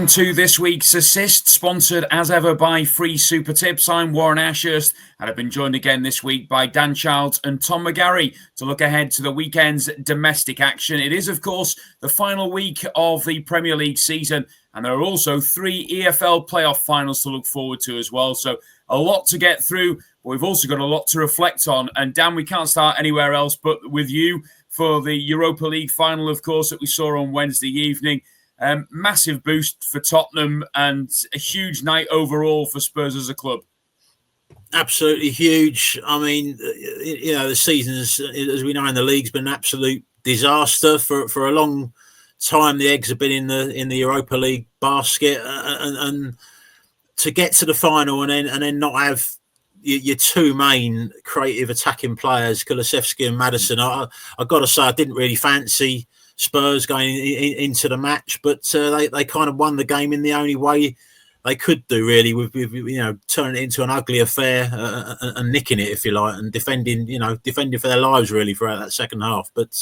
welcome to this week's Assist, sponsored as ever by Free Super Tips. I'm Warren Ashurst, and I've been joined again this week by Dan Childs and Tom McGarry to look ahead to the weekend's domestic action. It is, of course, the final week of the Premier League season, and there are also 3 EFL Playoff finals to look forward to as well. So a lot to get through, but we've also got a lot to reflect on. And Dan, we can't start anywhere else but with you for the Europa League final, of course, that we saw on Wednesday evening. Massive boost for Tottenham and a huge night overall for Spurs as a club. Absolutely huge. I mean, the season, as we know in the league, has been an absolute disaster for a long time. The eggs have been in the Europa League basket, and to get to the final and then not have your 2 main creative attacking players, Kulusevski and Maddison. I got to say, I didn't really fancy Spurs going into the match, but they kind of won the game in the only way they could do, really, with turning it into an ugly affair and nicking it, if you like, and defending for their lives really throughout that second half. But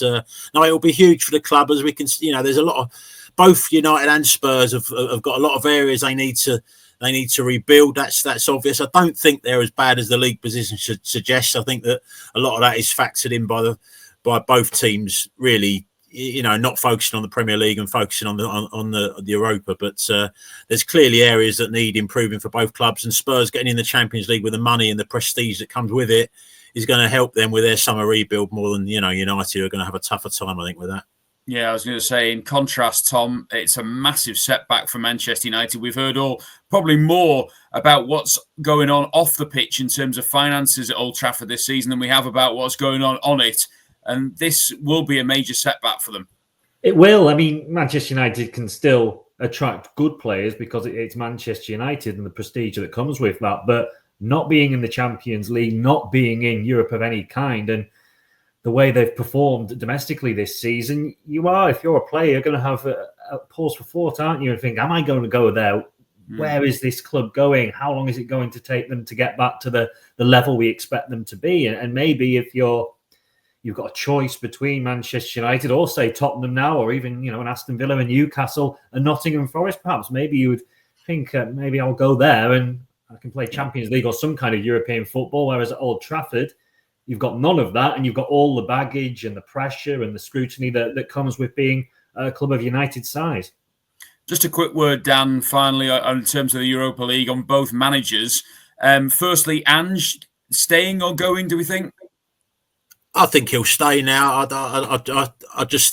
no, it'll be huge for the club, as we can, there's a lot of, both United and Spurs have got a lot of areas they need to rebuild. That's obvious. I don't think they're as bad as the league position should suggest. I think that a lot of that is factored in by both teams, really. Not focusing on the Premier League and focusing on the Europa, but there's clearly areas that need improving for both clubs. And Spurs getting in the Champions League with the money and the prestige that comes with it is going to help them with their summer rebuild more than United are going to have a tougher time, I think, with that. Yeah, I was going to say, in contrast, Tom, it's a massive setback for Manchester United. We've heard probably more about what's going on off the pitch in terms of finances at Old Trafford this season than we have about what's going on it. And this will be a major setback for them. It will. I mean, Manchester United can still attract good players because it's Manchester United and the prestige that comes with that. But not being in the Champions League, not being in Europe of any kind, and the way they've performed domestically this season, if you're a player, you're going to have a pause for thought, aren't you? And think, am I going to go there? Where is this club going? How long is it going to take them to get back to the level we expect them to be? And maybe if you've got a choice between Manchester United or, say, Tottenham now, or even, an Aston Villa and Newcastle and Nottingham Forest, perhaps. Maybe you would think, maybe I'll go there and I can play Champions League or some kind of European football, whereas at Old Trafford, you've got none of that, and you've got all the baggage and the pressure and the scrutiny that comes with being a club of United size. Just a quick word, Dan, finally, in terms of the Europa League on both managers. Firstly, Ange, staying or going, do we think? I think he'll stay now. I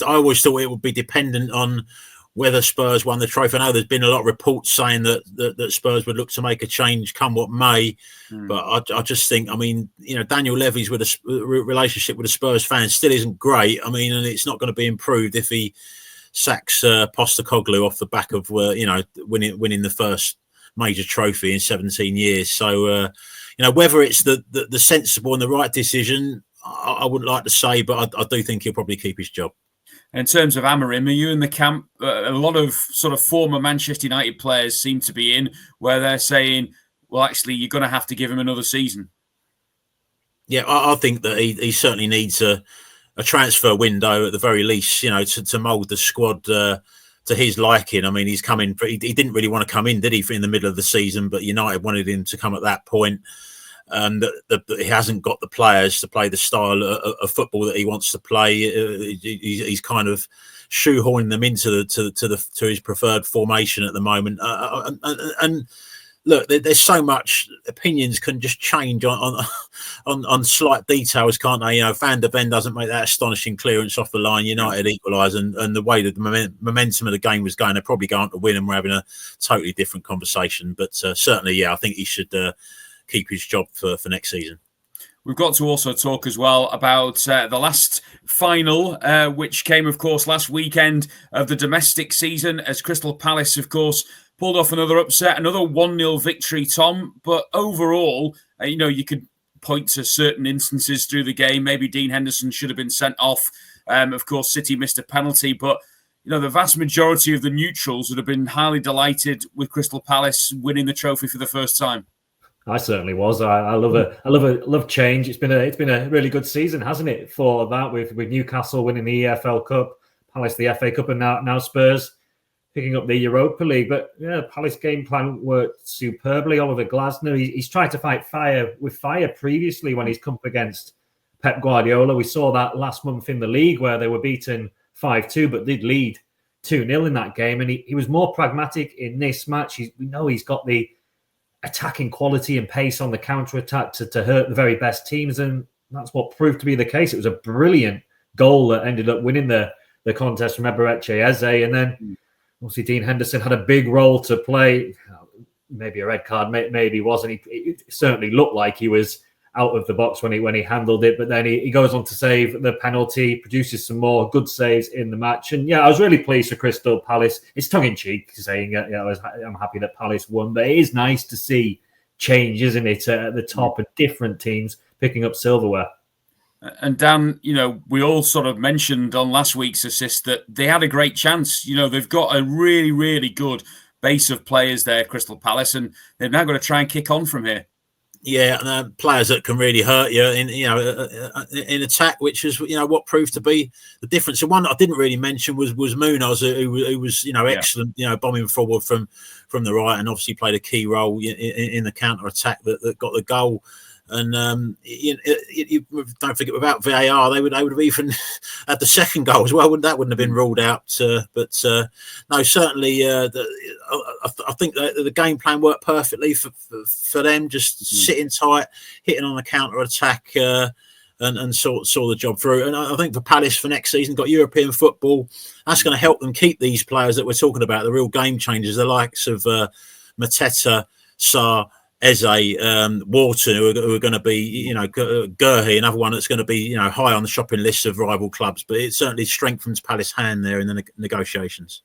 always thought it would be dependent on whether Spurs won the trophy. I know there's been a lot of reports saying that Spurs would look to make a change come what may. But I just think, Daniel Levy's relationship with the Spurs fans still isn't great. And it's not going to be improved if he sacks Postecoglou off the back of winning the first major trophy in 17 years. So whether it's the sensible and the right decision, I wouldn't like to say, but I do think he'll probably keep his job. In terms of Amorim, are you in the camp? A lot of sort of former Manchester United players seem to be in, where they're saying, well, actually, you're going to have to give him another season. Yeah, I think that he certainly needs a transfer window at the very least, to mould the squad to his liking. He's coming. He didn't really want to come in, did he, in the middle of the season? But United wanted him to come at that point. That he hasn't got the players to play the style of football that he wants to play. He's kind of shoehorning them into to his preferred formation at the moment. And look, there's so much, opinions can just change on slight details, can't they? Van der Ven doesn't make that astonishing clearance off the line. United equalise, and the way that the momentum of the game was going, they're probably going to win, and we're having a totally different conversation. But certainly, I think he should keep his job for next season. We've got to also talk as well about the last final, which came, of course, last weekend of the domestic season, as Crystal Palace, of course, pulled off another upset, another 1-0 victory, Tom. But overall, you could point to certain instances through the game. Maybe Dean Henderson should have been sent off. Of course, City missed a penalty, but the vast majority of the neutrals would have been highly delighted with Crystal Palace winning the trophy for the first time. I certainly was. I love change. It's been a really good season, hasn't it? For that, with Newcastle winning the EFL Cup, Palace the FA Cup, and now Spurs picking up the Europa League. But yeah, Palace game plan worked superbly. Oliver Glasner, he's tried to fight fire with fire previously when he's come up against Pep Guardiola. We saw that last month in the league where they were beaten 5-2, but did lead 2-0 in that game. And he was more pragmatic in this match. We know he's got the attacking quality and pace on the counter-attack to hurt the very best teams. And that's what proved to be the case. It was a brilliant goal that ended up winning the contest from Eberechi Eze. And then obviously Dean Henderson had a big role to play. Maybe a red card, maybe wasn't. It certainly looked like he was out of the box when he handled it. But then he goes on to save the penalty, produces some more good saves in the match. And yeah, I was really pleased for Crystal Palace. It's tongue-in-cheek saying, I'm happy that Palace won. But it is nice to see change, isn't it, at the top of different teams picking up silverware. And Dan, we all sort of mentioned on last week's assist that they had a great chance. They've got a really, really good base of players there, Crystal Palace, and they've now got to try and kick on from here. Yeah, and players that can really hurt you in attack, which is what proved to be the difference. And one that I didn't really mention was Munoz, who was excellent, bombing forward from the right, and obviously played a key role in the counter attack that got the goal. And you don't forget, without VAR, they would have even had the second goal as well. That wouldn't have been ruled out. But no, certainly, I think the game plan worked perfectly for them. Just sitting tight, hitting on the counter attack, and saw the job through. And I think for Palace for next season, got European football. That's going to help them keep these players that we're talking about, the real game changers, the likes of Mateta, Sarr, Eze, Wharton, who are going to be, Gurhey, another one that's going to be, high on the shopping list of rival clubs. But it certainly strengthens Palace's hand there in the negotiations.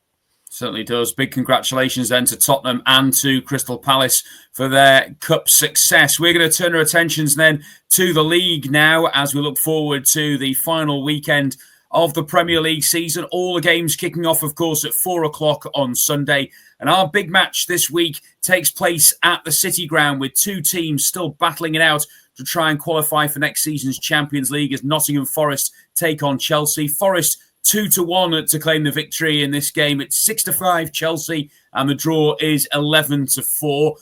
Certainly does. Big congratulations then to Tottenham and to Crystal Palace for their cup success. We're going to turn our attentions then to the league now as we look forward to the final weekend of the Premier League season. All the games kicking off, of course, at 4:00 on Sunday. And our big match this week takes place at the City Ground with two teams still battling it out to try and qualify for next season's Champions League as Nottingham Forest take on Chelsea. Forest 2-1 to claim the victory in this game. It's 6-5 Chelsea, and the draw is 11-4.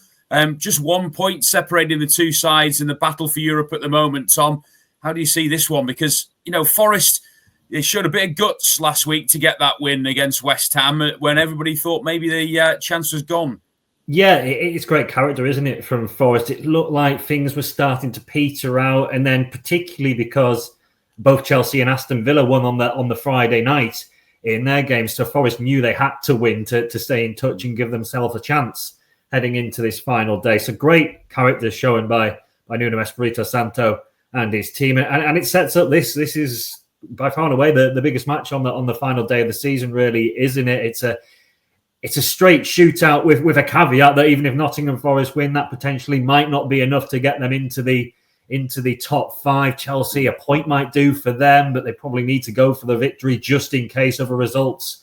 Just 1 point separating the two sides in the battle for Europe at the moment. Tom, how do you see this one? Because, Forest, they showed a bit of guts last week to get that win against West Ham when everybody thought maybe the chance was gone. Yeah, it's great character, isn't it, from Forest? It looked like things were starting to peter out, and then particularly because both Chelsea and Aston Villa won on the Friday night in their games, so Forest knew they had to win to stay in touch and give themselves a chance heading into this final day. So great character shown by Nuno Espirito Santo and his team, and it sets up this is by far and away the biggest match on the final day of the season, really, isn't it? It's a straight shootout with a caveat that even if Nottingham Forest win, that potentially might not be enough to get them into the top five. Chelsea, a point might do for them, but they probably need to go for the victory just in case other results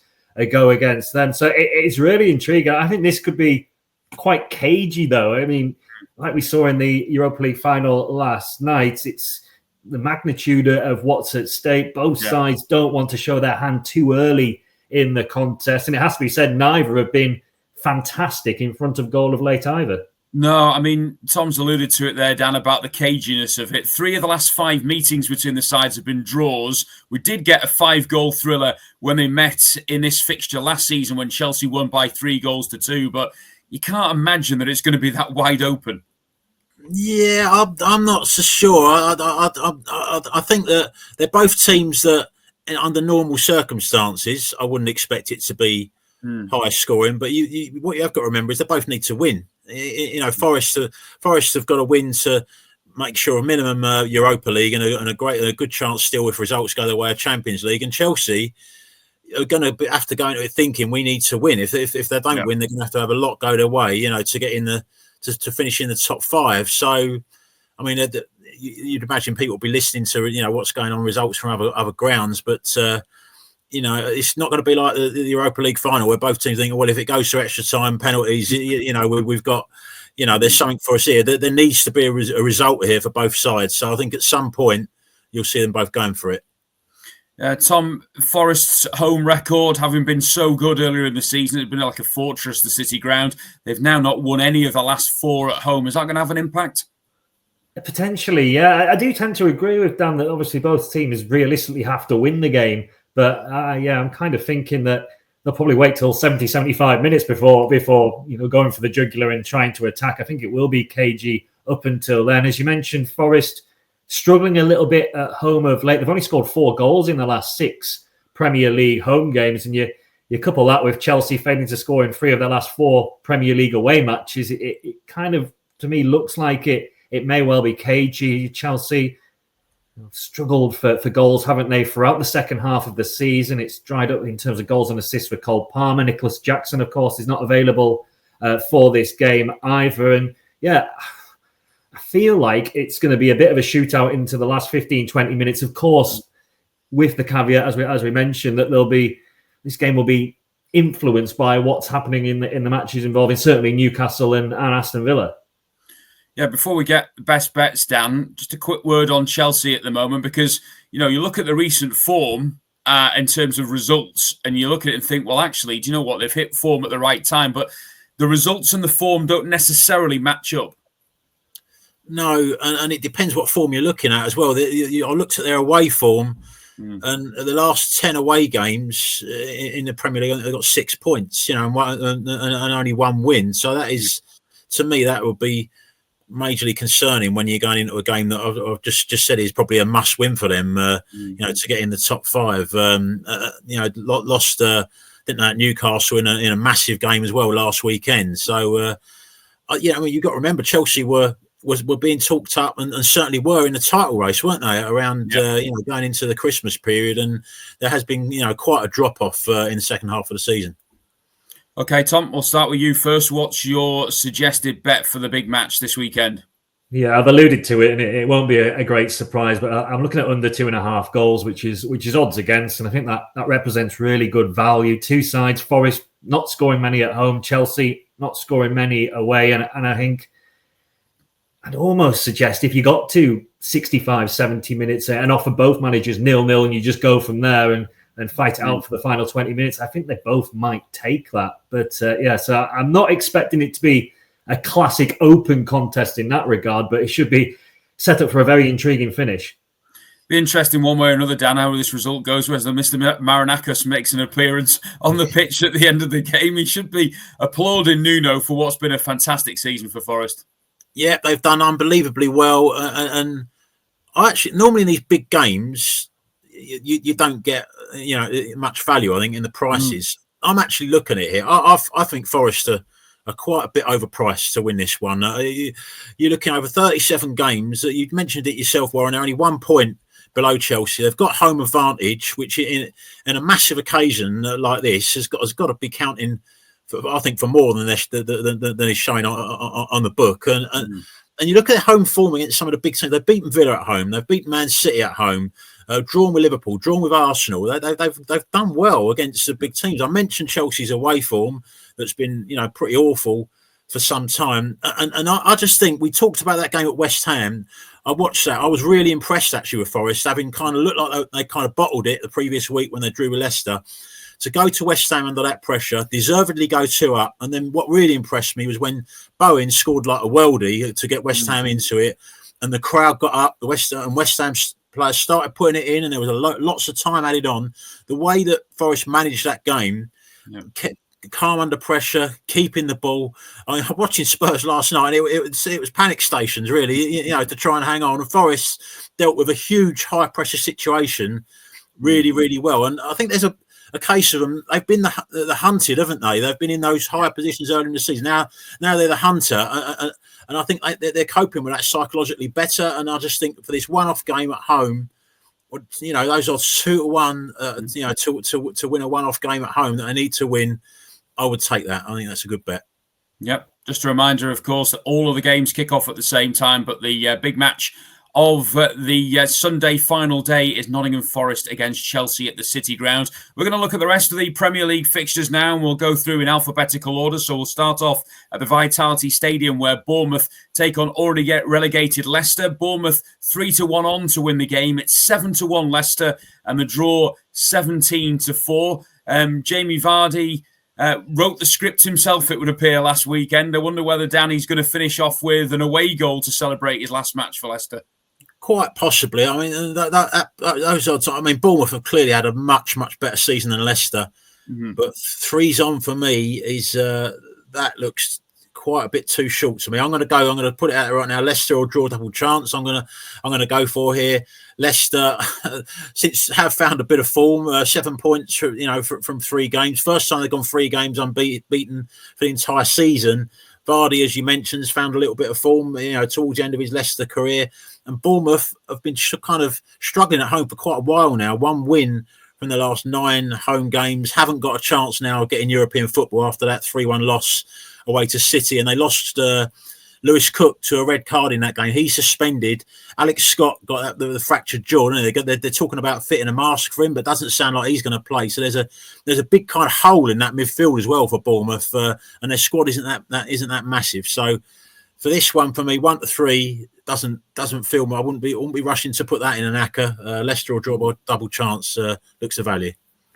go against them. So it's really intriguing. I think this could be quite cagey, though. I mean, like we saw in the Europa League final last night, it's the magnitude of what's at stake. Both sides don't want to show their hand too early in the contest. And it has to be said, neither have been fantastic in front of goal of late either. No, I mean, Tom's alluded to it there, Dan, about the caginess of it. 3 of the last 5 meetings between the sides have been draws. We did get a 5-goal thriller when they met in this fixture last season when Chelsea won by 3-2, but you can't imagine that it's going to be that wide open. Yeah, I'm not so sure. I think that they're both teams that, under normal circumstances, I wouldn't expect it to be high scoring. But what you have got to remember is they both need to win. Forest have got to win to make sure a minimum Europa League and a good chance still if results go the way of Champions League. And Chelsea are going to have to go into it thinking we need to win. If they don't win, they're going to have a lot go their way, to get in to finish in the top 5. So, I mean, you'd imagine people will be listening to what's going on, results from other grounds, but it's not going to be like the Europa League final where both teams think, well, if it goes to extra time, penalties, we've got, there's something for us here. There needs to be a result here for both sides. So I think at some point you'll see them both going for it. Tom, Forest's home record, having been so good earlier in the season, it's been like a fortress, the City ground. They've now not won any of the last 4 at home. Is that going to have an impact? Potentially, yeah. I do tend to agree with Dan that obviously both teams realistically have to win the game. But I'm kind of thinking that they'll probably wait till 70, 75 minutes before going for the jugular and trying to attack. I think it will be cagey up until then. As you mentioned, Forest struggling a little bit at home of late. They've only scored 4 goals in the last 6 Premier League home games. And you couple that with Chelsea failing to score in 3 of their last 4 Premier League away matches. It kind of, to me, looks like it may well be cagey. Chelsea struggled for goals, haven't they, throughout the second half of the season. It's dried up in terms of goals and assists for Cole Palmer. Nicholas Jackson, of course, is not available for this game either. And I feel like it's going to be a bit of a shootout into the last 15, 20 minutes. Of course, with the caveat, as we mentioned, that this game will be influenced by what's happening in the matches involving certainly Newcastle and Aston Villa. Yeah, before we get best bets, Dan, just a quick word on Chelsea at the moment, because, you look at the recent form in terms of results and you look at it and think, well, actually, do you know what? They've hit form at the right time, but the results and the form don't necessarily match up. No, and it depends what form you're looking at as well. I looked at their away form, and the last 10 away games in the Premier League, they've got 6 points, and only 1 win. So that is, to me, that would be majorly concerning when you're going into a game that I've just said is probably a must win for them. To get in the top 5. Lost didn't they, at Newcastle in a massive game as well last weekend. So you've got to remember Chelsea were being talked up and certainly were in the title race, weren't they? Around going into the Christmas period, and there has been quite a drop off in the second half of the season. Okay, Tom, we'll start with you first. What's your suggested bet for the big match this weekend? Yeah, I've alluded to it, and it won't be a great surprise, but I'm looking at under 2.5 goals, which is odds against, and I think that represents really good value. 2 sides, Forest not scoring many at home, Chelsea not scoring many away, and I think I'd almost suggest if you got to 65, 70 minutes and offer both managers 0-0 and you just go from there and fight it out for the final 20 minutes, I think they both might take that. But so I'm not expecting it to be a classic open contest in that regard, but it should be set up for a very intriguing finish. Be interesting one way or another, Dan, how this result goes, whether Mr. Marinakis makes an appearance on the pitch at the end of the game. He should be applauding Nuno for what's been a fantastic season for Forest. Yeah, they've done unbelievably well. And I actually, normally in these big games, you don't get much value, I think, in the prices. I'm actually looking at it here. I think Forest are quite a bit overpriced to win this one. You're looking over 37 games. You mentioned it yourself, Warren. They're only 1 point below Chelsea. They've got home advantage, which in a massive occasion like this has got to be counting, I think, for more than is showing on the book. And you look at their home form against some of the big teams. They've beaten Villa at home. They've beaten Man City at home. Drawn with Liverpool, drawn with Arsenal. They've done well against the big teams. I mentioned Chelsea's away form that's been pretty awful for some time, and I just think we talked about that game at West Ham. I watched that. I was really impressed actually with Forest, having kind of looked like they kind of bottled it the previous week when they drew with Leicester. To go to West Ham under that pressure, deservedly go 2 up, and then what really impressed me was when Bowen scored like a worldie to get West Ham into it, and the crowd got up. The West Ham players started putting it in, and there was lots of time added on. The way that Forest managed that game, kept calm under pressure, keeping the ball. I mean, watching Spurs last night, it was panic stations really, to try and hang on. And Forest dealt with a huge high pressure situation really, really well. And I think there's a case of them. They've been the hunted, haven't they? They've been in those higher positions early in the season. Now they're the hunter. And I think they're coping with that psychologically better. And I just think for this one-off game at home, those odds 2-1, to win a one-off game at home that they need to win, I would take that. I think that's a good bet. Yep. Just a reminder, of course, that all of the games kick off at the same time, but the big match of the Sunday final day is Nottingham Forest against Chelsea at the City Ground. We're going to look at the rest of the Premier League fixtures now, and we'll go through in alphabetical order. So we'll start off at the Vitality Stadium, where Bournemouth take on already relegated Leicester. Bournemouth 3-1 on to win the game. It's 7-1 Leicester, and the draw 17-4. Jamie Vardy wrote the script himself, it would appear, last weekend. I wonder whether Danny's going to finish off with an away goal to celebrate his last match for Leicester. Quite possibly. I mean, those odds. I mean, Bournemouth have clearly had a much better season than Leicester, but 3's on for me is that looks quite a bit too short to me. I'm going to put it out there right now. Leicester or draw double chance. I'm going to go for here. Leicester, since have found a bit of form, 7 points, from 3 games. First time they've gone 3 games unbeaten for the entire season. Vardy, as you mentioned, has found a little bit of form, towards the end of his Leicester career. And Bournemouth have been kind of struggling at home for quite a while now. 1 win from the last 9 home games. Haven't got a chance now of getting European football after that 3-1 loss away to City. And they lost Lewis Cook to a red card in that game. He's suspended. Alex Scott got the fractured jaw. They're talking about fitting a mask for him, but it doesn't sound like he's going to play. So there's a big kind of hole in that midfield as well for Bournemouth, and their squad isn't that massive. So for this one, for me, 1-3 doesn't feel. I wouldn't be rushing to put that in an acca. Leicester or draw by double chance looks a value.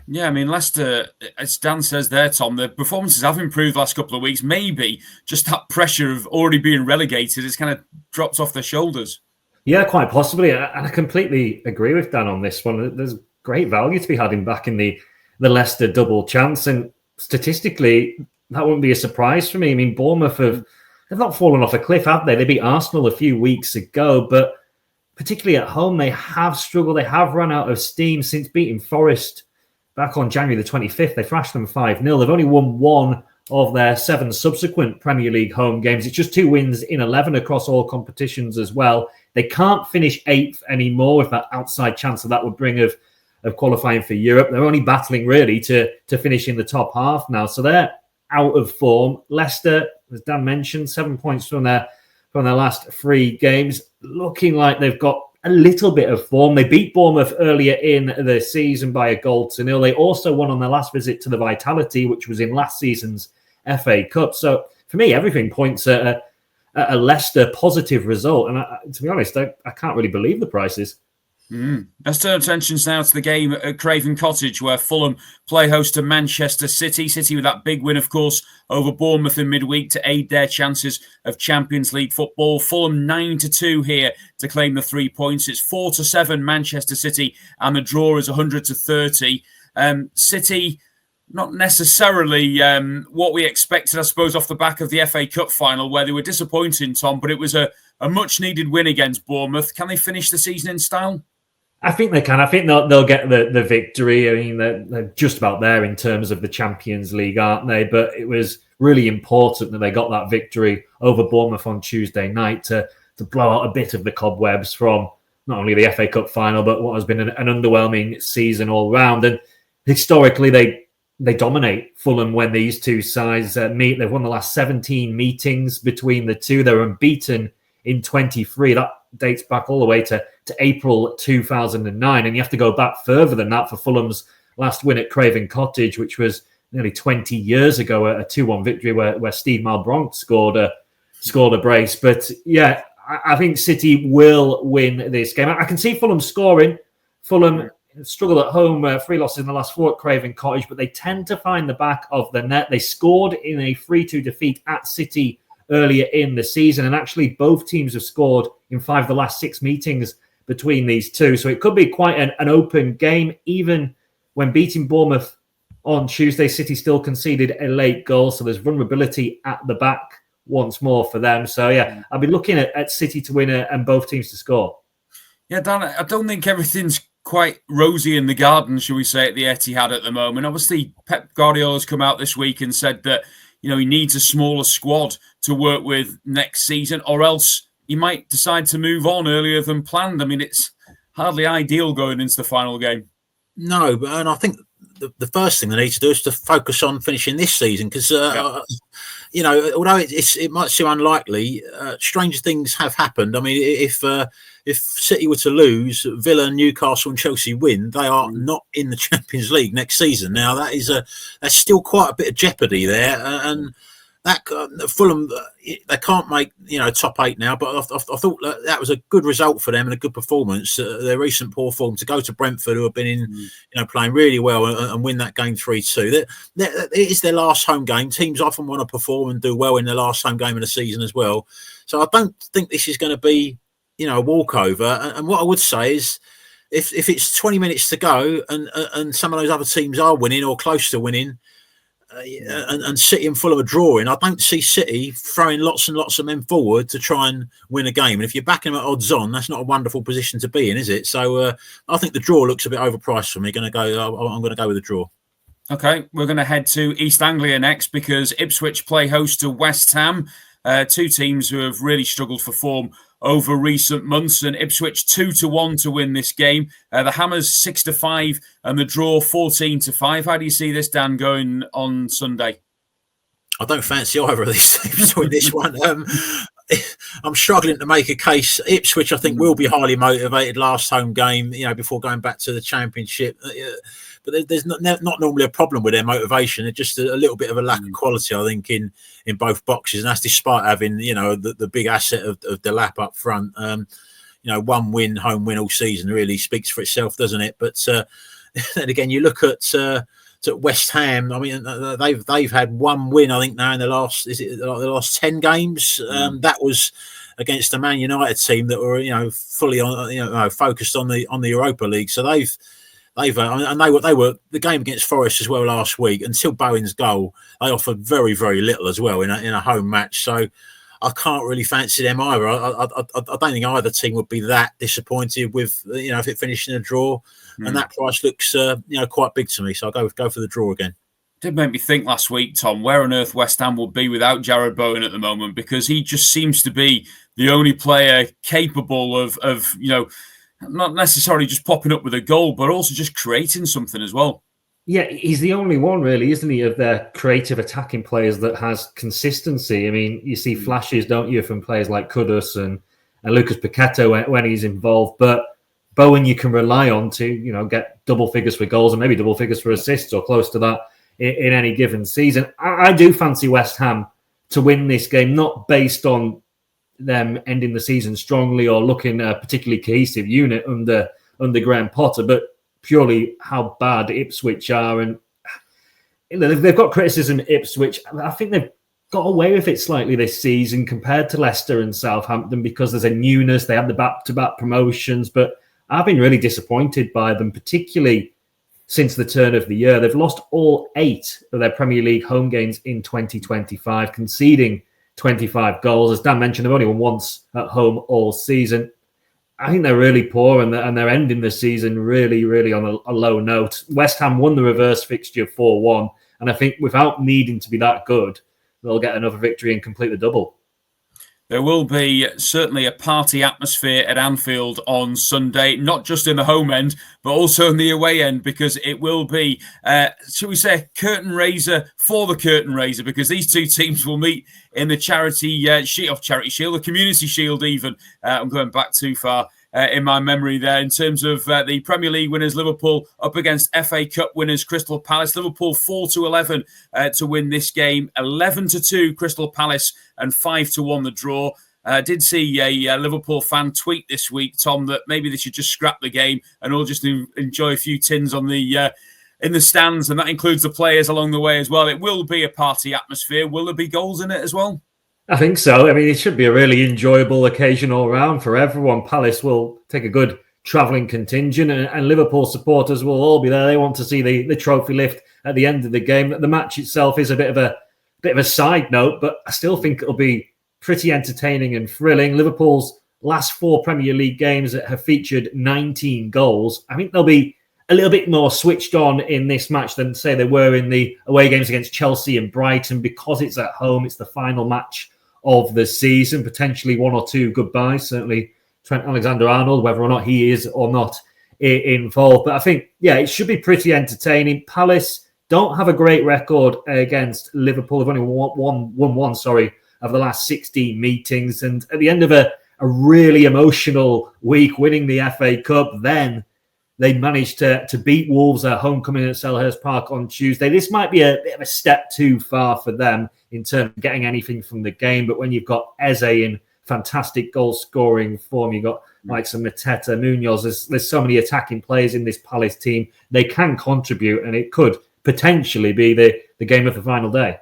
Yeah, I mean, Leicester, as Dan says there, Tom, the performances have improved the last couple of weeks. Maybe just that pressure of already being relegated has kind of dropped off their shoulders. Yeah, quite possibly. And I completely agree with Dan on this one. There's great value to be had in back in the Leicester double chance. And statistically, that wouldn't be a surprise for me. I mean, Bournemouth they've not fallen off a cliff, have they? They beat Arsenal a few weeks ago, but particularly at home, they have struggled. They have run out of steam since beating Forest back on January the 25th. They thrashed them 5-0. They've only won 1 of their 7 subsequent Premier League home games. It's just 2 wins in 11 across all competitions as well. They can't finish 8th anymore with that outside chance that would bring of qualifying for Europe. They're only battling really to finish in the top half now. So they're out of form. Leicester, as Dan mentioned, 7 points from their last 3 games, looking like they've got a little bit of form. They beat Bournemouth earlier in the season by 1-0. They also won on their last visit to the Vitality, which was in last season's FA Cup. So for me, everything points at a Leicester positive result. And to be honest, I can't really believe the prices. Let's turn attentions now to the game at Craven Cottage, where Fulham play host to Manchester City. City with that big win, of course, over Bournemouth in midweek to aid their chances of Champions League football. Fulham 9-2 here to claim the 3 points. It's 4-7 Manchester City, and the draw is 100-30. City, not necessarily what we expected, I suppose, off the back of the FA Cup final, where they were disappointing, Tom, but it was a much-needed win against Bournemouth. Can they finish the season in style? I think they can. I think they'll get the victory. I mean, they're just about there in terms of the Champions League, aren't they? But it was really important that they got that victory over Bournemouth on Tuesday night to blow out a bit of the cobwebs from not only the FA Cup final, but what has been an underwhelming season all round. And historically, they dominate Fulham when these two sides meet. They've won the last 17 meetings between the two. They're unbeaten in 23. That dates back all the way to April 2009. And you have to go back further than that for Fulham's last win at Craven Cottage, which was nearly 20 years ago, a 2-1 victory where Steve Malbranque scored a brace. But yeah, I think City will win this game. I can see Fulham scoring. Fulham struggled at home, 3 losses in the last 4 at Craven Cottage, but they tend to find the back of the net. They scored in a 3-2 defeat at City earlier in the season, and actually both teams have scored in 5 of the last 6 meetings between these two. So it could be quite an open game. Even when beating Bournemouth on Tuesday, City still conceded a late goal, so there's vulnerability at the back once more for them. So yeah, I'll be looking at City to win and both teams to score. Yeah, Dan, I don't think everything's quite rosy in the garden, shall we say, at the Etihad at the moment. Obviously, Pep Guardiola's come out this week and said that he needs a smaller squad to work with next season, or else he might decide to move on earlier than planned. I mean, it's hardly ideal going into the final game. No, and I think the first thing they need to do is to focus on finishing this season, because although it might seem unlikely, stranger things have happened. I mean, if City were to lose, Villa, Newcastle, and Chelsea win, they are not in the Champions League next season. Now that's still quite a bit of jeopardy there, and that Fulham, they can't make top 8 now. But I thought that was a good result for them and a good performance. Their recent poor form to go to Brentford, who have been playing really well, and win that game 3-2. It is their last home game. Teams often want to perform and do well in their last home game of the season as well. So I don't think this is going to be a walkover. And what I would say is, if it's 20 minutes to go and some of those other teams are winning or close to winning, and City and Fulham are drawing, I don't see City throwing lots and lots of men forward to try and win a game. And if you're backing them at odds on, that's not a wonderful position to be in, is it? So I think the draw looks a bit overpriced for me. I'm going to go with the draw. Okay, we're going to head to East Anglia next because Ipswich play host to West Ham, two teams who have really struggled for form over recent months, and Ipswich 2-1 to win this game. The Hammers 6-5 and the draw 14-5. How do you see this, Dan, going on Sunday? I don't fancy either of these teams to win this one. I'm struggling to make a case. Ipswich, I think, will be highly motivated last home game, before going back to the Championship. But there's not normally a problem with their motivation. It's just a little bit of a lack of quality, I think, in both boxes. And that's despite having, the big asset of Delap up front. One home win all season really speaks for itself, doesn't it? But then again, you look at West Ham. I mean, they've had one win, I think, now in the last 10 games. That was against a Man United team that were, fully on, focused on the Europa League. So they were the game against Forest as well last week. Until Bowen's goal, they offered very, very little as well in a home match. So I can't really fancy them either. I don't think either team would be that disappointed with if it finished in a draw, and that price looks quite big to me. So I'll go for the draw again. Did make me think last week, Tom, where on earth West Ham would be without Jared Bowen at the moment, because he just seems to be the only player capable of not necessarily just popping up with a goal, but also just creating something as well. Yeah, he's the only one, really, isn't he, of their creative attacking players that has consistency. I mean, you see flashes, don't you, from players like Kudus and Lucas Paquetá when he's involved. But Bowen you can rely on to, get double figures for goals and maybe double figures for assists or close to that in any given season. I do fancy West Ham to win this game, not based on them ending the season strongly or looking a particularly cohesive unit under Graham Potter, but purely how bad Ipswich are. And they've got criticism at Ipswich. I think they've got away with it slightly this season compared to Leicester and Southampton because there's a newness. They had the back-to-back promotions, but I've been really disappointed by them, particularly since the turn of the year. They've lost all 8 of their Premier League home games in 2025, conceding 25 goals. As Dan mentioned, they've only won once at home all season. I think they're really poor and they're ending the season really, really on a low note. West Ham won the reverse fixture 4-1, and I think without needing to be that good, they'll get another victory and complete the double. There will be certainly a party atmosphere at Anfield on Sunday, not just in the home end, but also in the away end, because it will be, shall we say, curtain raiser for the curtain raiser, because these two teams will meet in the Charity Shield, the Community Shield even. I'm going back too far in my memory there. In terms of the Premier League winners, Liverpool up against FA Cup winners, Crystal Palace. Liverpool 4-11 to win this game, 11-2 Crystal Palace and 5-1 the draw. I did see a Liverpool fan tweet this week, Tom, that maybe they should just scrap the game and all just enjoy a few tins on the in the stands, and that includes the players along the way as well. It will be a party atmosphere. Will there be goals in it as well? I think so. I mean, it should be a really enjoyable occasion all round for everyone. Palace will take a good travelling contingent, and Liverpool supporters will all be there. They want to see the trophy lift at the end of the game. The match itself is a bit of a side note, but I still think it'll be pretty entertaining and thrilling. Liverpool's last 4 Premier League games have featured 19 goals. I think they'll be a little bit more switched on in this match than, say, they were in the away games against Chelsea and Brighton, because it's at home. It's the final match of the season, potentially 1 or 2 goodbyes. Certainly Trent Alexander-Arnold, whether or not he is or not involved. But I think, it should be pretty entertaining. Palace don't have a great record against Liverpool. They've only won one of the last 16 meetings. And at the end of a really emotional week, winning the FA Cup, then they managed to beat Wolves at home, coming at Selhurst Park on Tuesday. This might be a bit of a step too far for them in terms of getting anything from the game. But when you've got Eze in fantastic goal-scoring form, you've got likes of Mateta, Munoz, there's so many attacking players in this Palace team. They can contribute, and it could potentially be the game of the final day.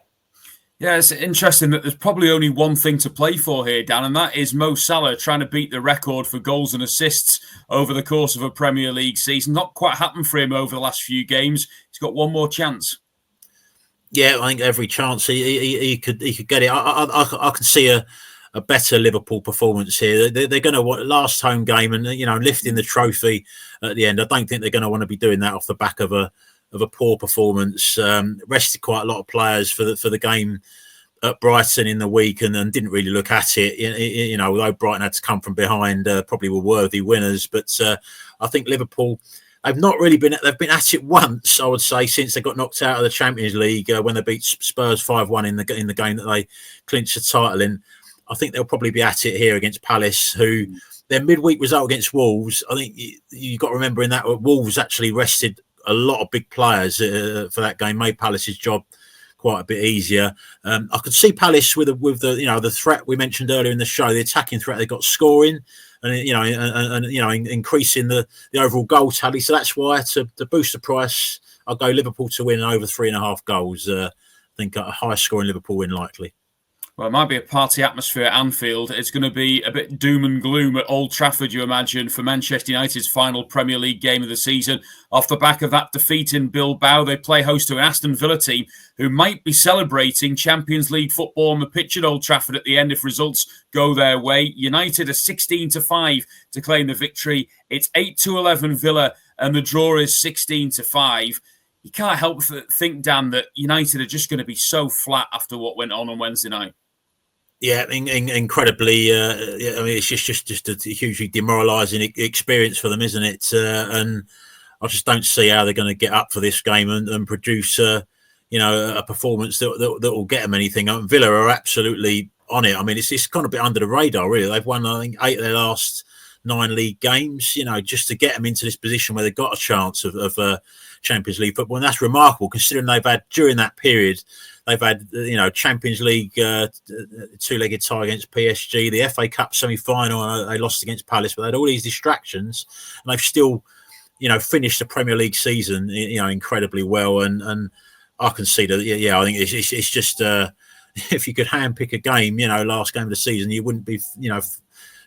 Yeah, it's interesting that there's probably only one thing to play for here, Dan, and that is Mo Salah trying to beat the record for goals and assists over the course of a Premier League season. Not quite happened for him over the last few games. He's got one more chance. Yeah, I think every chance he could get it. I can see a better Liverpool performance here. They're going to want last home game and lifting the trophy at the end. I don't think they're going to want to be doing that off the back of a poor performance. Rested quite a lot of players for the game at Brighton in the week and didn't really look at it. Although Brighton had to come from behind, probably were worthy winners. But I think Liverpool, they've been at it once, I would say, since they got knocked out of the Champions League when they beat Spurs 5-1 in the game that they clinched the title in. I think they'll probably be at it here against Palace, who their midweek result against Wolves. I think you've got to remember in that Wolves actually rested a lot of big players for that game, made Palace's job quite a bit easier. I could see Palace with the threat we mentioned earlier in the show, the attacking threat they got scoring, and increasing the overall goal tally. So that's why to boost the price, I'll go Liverpool to win over 3.5 goals. I think a high scoring Liverpool win likely. Well, it might be a party atmosphere at Anfield. It's going to be a bit doom and gloom at Old Trafford, you imagine, for Manchester United's final Premier League game of the season. Off the back of that defeat in Bilbao, they play host to an Aston Villa team who might be celebrating Champions League football on the pitch at Old Trafford at the end if results go their way. United are 16-5 to claim the victory. It's 8-11 Villa, and the draw is 16-5. You can't help but think, Dan, that United are just going to be so flat after what went on Wednesday night. Yeah, incredibly. It's just a hugely demoralising experience for them, isn't it? And I just don't see how they're going to get up for this game and produce, a performance that will get them anything. Villa are absolutely on it. I mean, it's kind of a bit under the radar, really. They've won, I think, 8 of their last 9 league games. Just to get them into this position where they've got a chance of Champions League football, and that's remarkable considering they've had during that period. They've had, Champions League 2-legged tie against PSG, the FA Cup semi-final. They lost against Palace, but they had all these distractions, and they've still, finished the Premier League season, incredibly well. And I can see that. Yeah, I think it's just if you could handpick a game, last game of the season, you wouldn't be,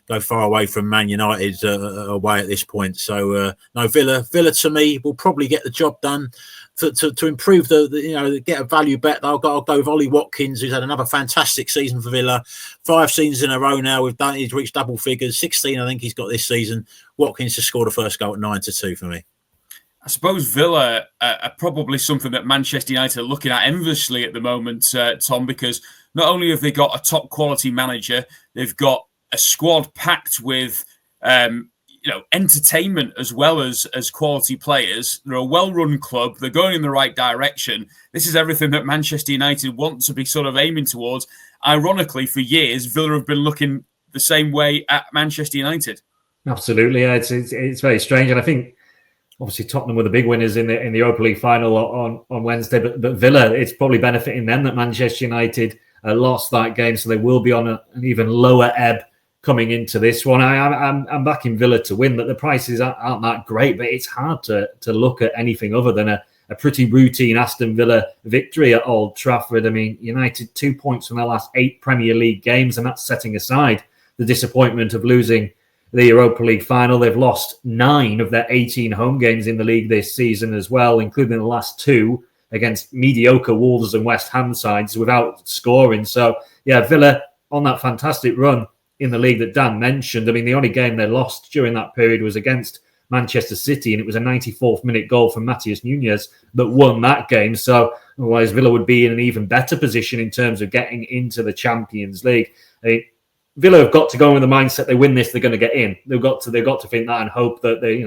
go far away from Man United away at this point. So no, Villa to me will probably get the job done. To improve get a value bet, I'll go with Ollie Watkins, who's had another fantastic season for Villa. 5 seasons in a row now. He's reached double figures. 16, I think he's got this season. Watkins has scored the first goal at 9-2 for me. I suppose Villa are probably something that Manchester United are looking at enviously at the moment, Tom, because not only have they got a top quality manager, they've got a squad packed with entertainment as well as quality players. They're a well-run club. They're going in the right direction. This is everything that Manchester United want to be sort of aiming towards. Ironically, for years, Villa have been looking the same way at Manchester United. Absolutely, yeah. It's very strange, and I think obviously Tottenham were the big winners in the Europa League final on Wednesday, but Villa, it's probably benefiting them that Manchester United lost that game, so they will be on an even lower ebb coming into this one. I'm backing Villa to win, but the prices aren't that great. But it's hard to look at anything other than a pretty routine Aston Villa victory at Old Trafford. I mean, United 2 points from their last 8 Premier League games, and that's setting aside the disappointment of losing the Europa League final. They've lost 9 of their 18 home games in the league this season as well, including the last 2 against mediocre Wolves and West Ham sides without scoring. So, yeah, Villa on that fantastic run in the league that Dan mentioned. I mean, the only game they lost during that period was against Manchester City, and it was a 94th minute goal from Matheus Nunes that won that game. So otherwise, Villa would be in an even better position in terms of getting into the Champions League. Villa have got to go in with the mindset they win this, they're going to get in. They've got to think that and hope that they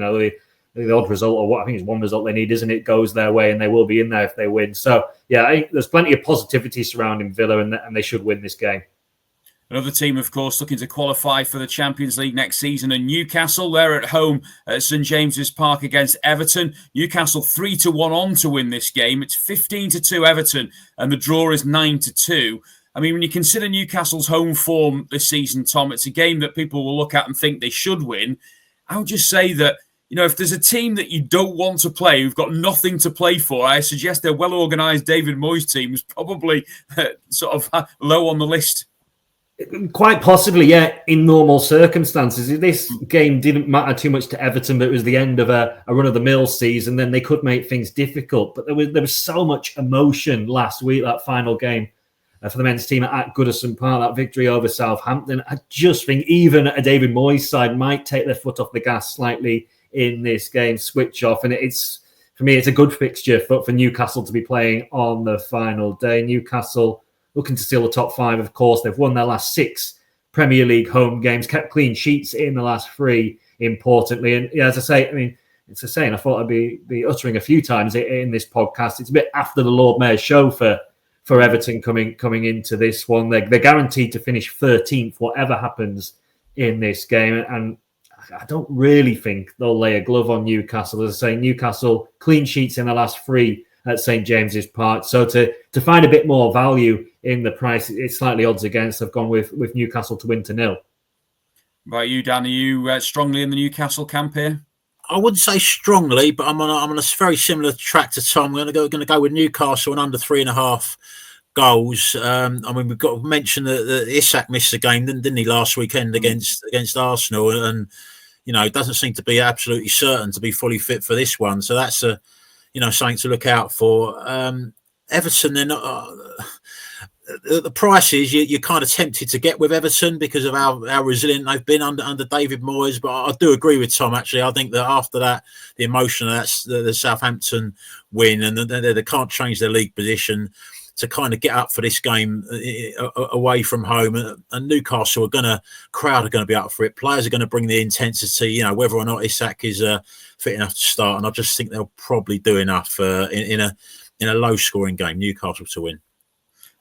the odd result, or what I think is one result they need, isn't it, goes their way, and they will be in there if they win. So, yeah, I think there's plenty of positivity surrounding Villa, and they should win this game. Another team, of course, looking to qualify for the Champions League next season, and Newcastle, they're at home at St James's Park against Everton. Newcastle 3-1 on to win this game. It's 15-2 Everton, and the draw is 9-2. I mean, when you consider Newcastle's home form this season, Tom, it's a game that people will look at and think they should win. I would just say that, if there's a team that you don't want to play, who've got nothing to play for, I suggest their well-organised David Moyes team is probably sort of low on the list. Quite possibly, yeah, in normal circumstances. This game didn't matter too much to Everton, but it was the end of a run-of-the-mill season, then they could make things difficult. But there was so much emotion last week, that final game for the men's team at Goodison Park, that victory over Southampton. I just think even a David Moyes side might take their foot off the gas slightly in this game, switch off. And for me, it's a good fixture for Newcastle to be playing on the final day. Newcastle looking to steal the top 5, of course. They've won their last 6 Premier League home games, kept clean sheets in the last 3, importantly. And yeah, as I say, I mean, it's a saying I thought I'd be uttering a few times in this podcast. It's a bit after the Lord Mayor's show for Everton coming into this one. They're guaranteed to finish 13th, whatever happens in this game. And I don't really think they'll lay a glove on Newcastle. As I say, Newcastle clean sheets in the last 3 at St James's Park. So to find a bit more value in the price, it's slightly odds against. I've gone with Newcastle to win 2-0. Right, you, Dan, are you strongly in the Newcastle camp here? I wouldn't say strongly, but I'm on a very similar track to Tom. I'm going to go with Newcastle and under 3.5 goals. I mean, we've got to mention that Isak missed the game, didn't he, last weekend against Arsenal, and it doesn't seem to be absolutely certain to be fully fit for this one. So that's something to look out for. Everton, they're not. The prices you're kind of tempted to get with Everton because of how resilient they've been under David Moyes. But I do agree with Tom. Actually, I think that after that, the emotion of the Southampton win, and they can't change their league position, to kind of get up for this game away from home, and Newcastle crowd are going to be up for it. Players are going to bring the intensity, whether or not Isak is fit enough to start. And I just think they'll probably do enough in a low scoring game, Newcastle to win.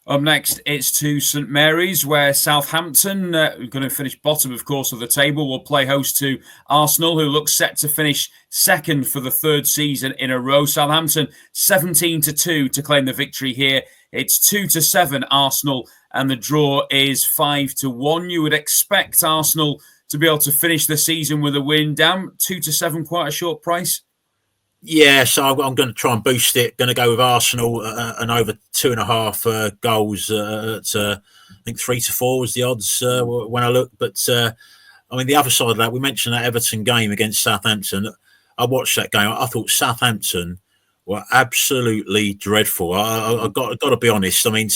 Up next, it's to St Mary's, where Southampton, who are going to finish bottom, of course, of the table, will play host to Arsenal, who look set to finish second for the 3rd season in a row. Southampton 17-2 to claim the victory here. It's 2-7 Arsenal, and the draw is 5-1. You would expect Arsenal to be able to finish the season with a win. Dan, 2-7, quite a short price. Yeah, so I'm going to try and boost it. Going to go with Arsenal and over 2.5 goals. I think 3-4 was the odds when I looked. But I mean, the other side of that, we mentioned that Everton game against Southampton. I watched that game. I thought Southampton were absolutely dreadful. I got to be honest. I mean,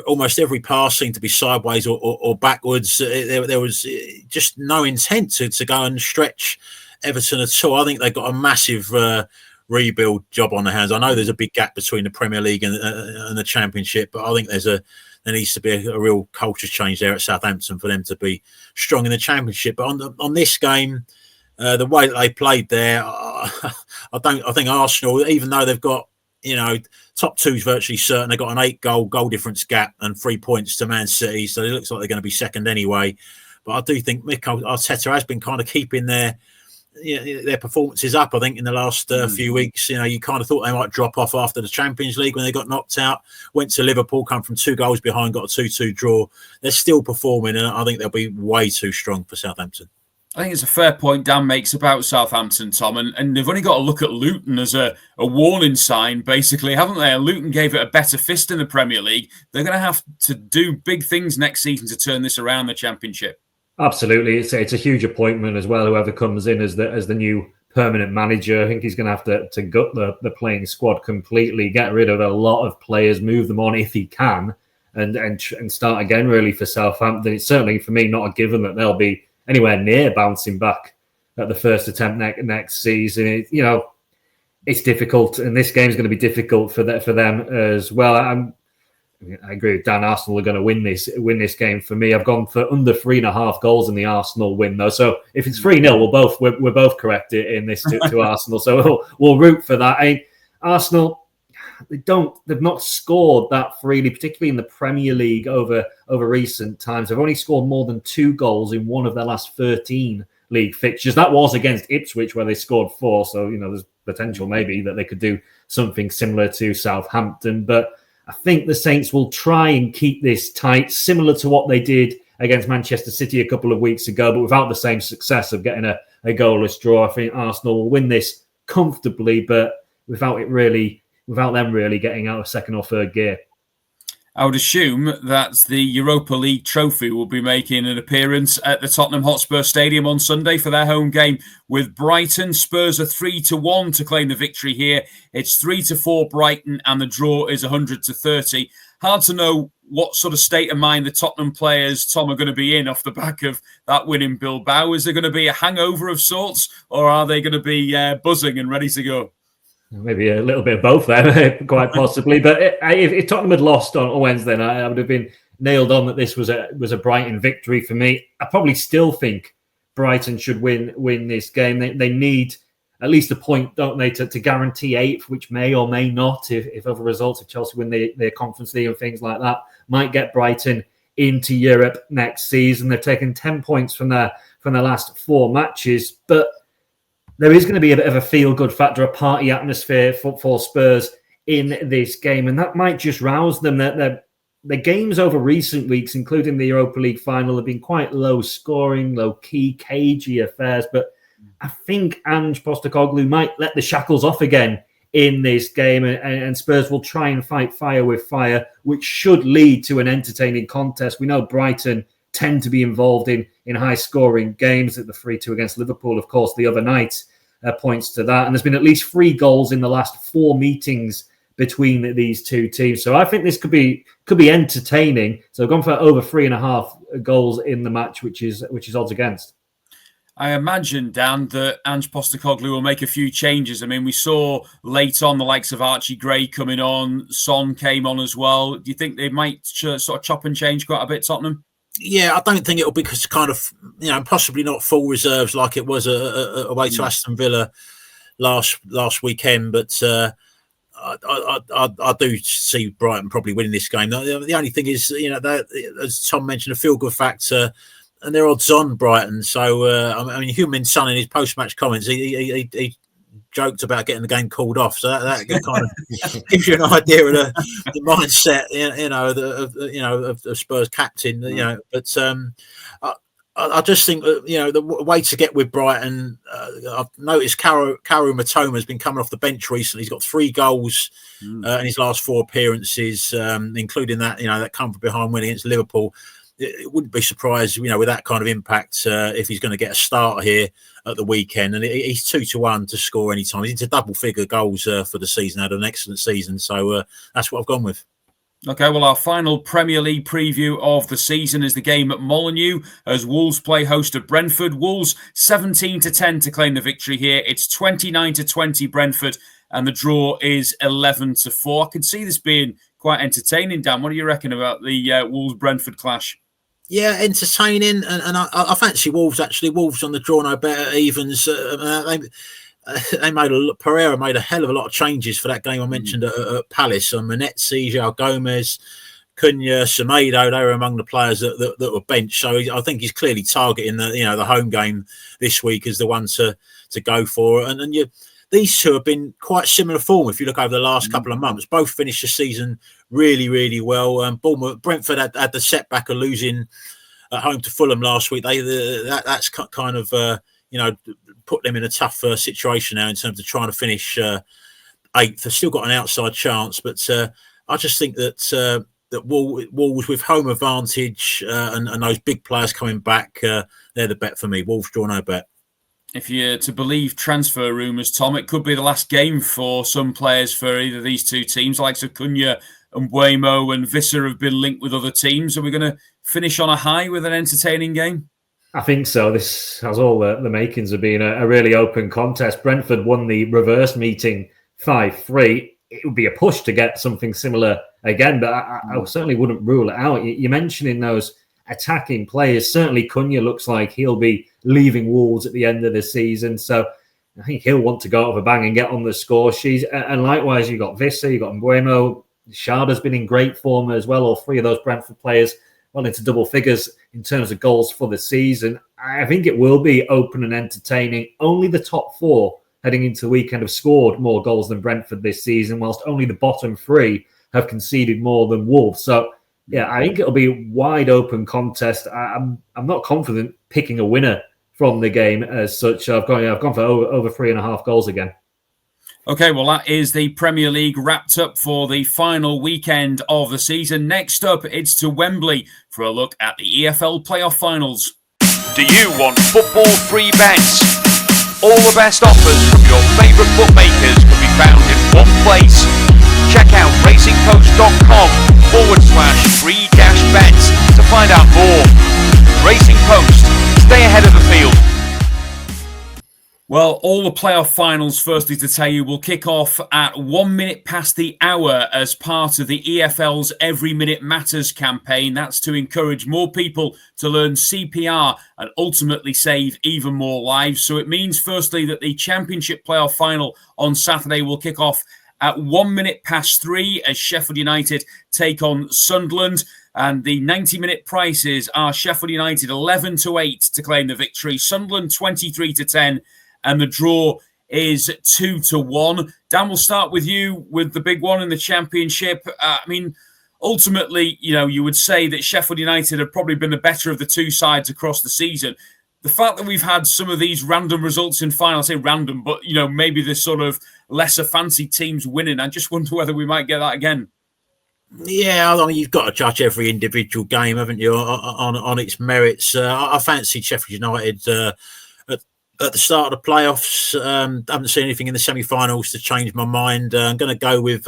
almost every pass seemed to be sideways or backwards. There was just no intent to go and stretch Everton at all. I think they've got a massive rebuild job on their hands. I know there's a big gap between the Premier League and the Championship, but I think there needs to be a real culture change there at Southampton for them to be strong in the Championship. But on this game, the way that they played there, I think Arsenal, even though they've got top 2's virtually certain, they've got an 8-goal difference gap and 3 points to Man City, so it looks like they're going to be second anyway. But I do think Mikel Arteta has been kind of keeping their performances up. I think in the last few weeks, you kind of thought they might drop off after the Champions League when they got knocked out. Went to Liverpool, come from 2 goals behind, got a 2-2 draw. They're still performing, and I think they'll be way too strong for Southampton. I think it's a fair point Dan makes about Southampton, Tom, and they've only got to look at Luton as a warning sign, basically, haven't they? Luton gave it a better fist in the Premier League. They're going to have to do big things next season to turn this around, the Championship. Absolutely, it's a huge appointment as well. Whoever comes in as the new permanent manager, I think he's going to have to gut the playing squad completely, get rid of a lot of players, move them on if he can, and start again. Really for Southampton, it's certainly for me not a given that they'll be anywhere near bouncing back at the first attempt next season. It's difficult, and this game is going to be difficult for them as well. I agree with Dan. Arsenal are going to win this game for me. I've gone for under 3.5 goals in the Arsenal win, though. So if it's 3-0, we're both correct in this to Arsenal. So we'll root for that. Arsenal, they've not scored that freely, particularly in the Premier League over recent times. They've only scored more than 2 goals in one of their last 13 league fixtures. That was against Ipswich, where they scored 4. So there's potential maybe that they could do something similar to Southampton, but I think the Saints will try and keep this tight, similar to what they did against Manchester City a couple of weeks ago, but without the same success of getting a goalless draw. I think Arsenal will win this comfortably, but without them really getting out of second or third gear. I would assume that the Europa League trophy will be making an appearance at the Tottenham Hotspur Stadium on Sunday for their home game with Brighton. Spurs are 3-1 to claim the victory here. It's 3-4 Brighton, and the draw is 100-30. Hard to know what sort of state of mind the Tottenham players, Tom, are going to be in off the back of that win in Bilbao. Is there going to be a hangover of sorts, or are they going to be buzzing and ready to go? Maybe a little bit of both there, quite possibly. But if Tottenham had lost on Wednesday night, I would have been nailed on that this was a Brighton victory for me. I probably still think Brighton should win this game. They need at least a point, don't they, to guarantee 8th, which may or may not, if other results, if Chelsea win their Conference League and things like that, might get Brighton into Europe next season. They've taken 10 points from their last 4 matches, but there is going to be a bit of a feel-good factor, a party atmosphere for Spurs in this game, and that might just rouse them. The games over recent weeks, including the Europa League final, have been quite low-scoring, low-key, cagey affairs, but I think Ange Postecoglou might let the shackles off again in this game, and Spurs will try and fight fire with fire, which should lead to an entertaining contest. We know Brighton tend to be involved in high-scoring games. At the 3-2 against Liverpool, of course, the other night points to that. And there's been at least 3 goals in the last 4 meetings between these two teams. So I think this could be entertaining. So I've gone for over 3.5 goals in the match, which is odds against. I imagine, Dan, that Ange Postecoglou will make a few changes. I mean, we saw late on the likes of Archie Gray coming on. Son came on as well. Do you think they might sort of chop and change quite a bit, Tottenham? Yeah, I don't think it'll be kind of, possibly not full reserves like it was away to Aston Villa last weekend. But I do see Brighton probably winning this game. The only thing is, as Tom mentioned, a feel-good factor, and they're odds on Brighton. So I mean, Heung-min Son in his post-match comments, he joked about getting the game called off, so that kind of gives you an idea of the mindset, of Spurs captain, But I just think the way to get with Brighton. I've noticed Kaoru Matoma has been coming off the bench recently. He's got 3 goals in his last 4 appearances, including that come from behind win against Liverpool. It wouldn't be surprised, with that kind of impact, if he's going to get a start here at the weekend. And he's 2-1 to score any time. He's into double-figure goals for the season. Had an excellent season, so that's what I've gone with. Okay, well, our final Premier League preview of the season is the game at Molineux as Wolves play host to Brentford. Wolves 17-10 to claim the victory here. It's 29-20 Brentford, and the draw is 11-4. I can see this being quite entertaining, Dan. What do you reckon about the Wolves-Brentford clash? Yeah, entertaining, and I fancy Wolves, actually. Wolves on the draw no better evens. Pereira made a hell of a lot of changes for that game I mentioned at Palace. Menezes, João Gomez, Cunha, Semedo, they were among the players that were benched. So I think he's clearly targeting the home game this week as the one to go for. And these two have been quite similar form if you look over the last couple of months. Both finished the season really, really well. Brentford had the setback of losing at home to Fulham last week. That's kind of put them in a tough situation now in terms of trying to finish 8th. They've still got an outside chance, but I just think that Wolves with home advantage and those big players coming back, they're the bet for me. Wolves draw no bet. If you're to believe transfer rumours, Tom, it could be the last game for some players for either of these two teams. The likes of Cunha and Mbeumo and Visser have been linked with other teams. Are we going to finish on a high with an entertaining game? I think so. This has all the makings of being a really open contest. Brentford won the reverse meeting 5-3. it would be a push to get something similar again, but I certainly wouldn't rule it out. You're mentioning those attacking players. Certainly Cunha looks like he'll be leaving Wolves at the end of the season, so I think he'll want to go out of a bang and get on the score sheet. And likewise, you've got Visser, you've got Mbeumo. Sharda's been in great form as well. All three of those Brentford players well into double figures in terms of goals for the season. I think it will be open and entertaining. Only the top four heading into the weekend have scored more goals than Brentford this season, whilst only the bottom three have conceded more than Wolves. So, yeah, I think it'll be a wide open contest. I'm not confident picking a winner from the game as such. I've gone for over 3.5 goals again. Okay, well, that is the Premier League wrapped up for the final weekend of the season. Next up, it's to Wembley for a look at the EFL Playoff finals. Do you want football free bets? All the best offers from your favourite bookmakers can be found in one place. Check out racingpost.com/free cash bets to find out more. Racing Post, stay ahead of the field. Well, all the playoff finals, firstly to tell you, will kick off at 1 minute past the hour as part of the EFL's Every Minute Matters campaign. That's to encourage more people to learn CPR and ultimately save even more lives. So it means, firstly, that the Championship playoff final on Saturday will kick off at 1 minute past 3 as Sheffield United take on Sunderland. And the 90-minute prices are Sheffield United 11-8 to claim the victory, Sunderland 23-10. And the draw is 2-1. Dan, we'll start with you with the big one in the Championship. Ultimately, you would say that Sheffield United have probably been the better of the two sides across the season. The fact that we've had some of these random results in final, I say random, but, maybe the sort of lesser fancy teams winning, I just wonder whether we might get that again. Yeah, you've got to judge every individual game, haven't you, on its merits. I fancied Sheffield United at the start of the playoffs. Haven't seen anything in the semi-finals to change my mind. I'm going to go with.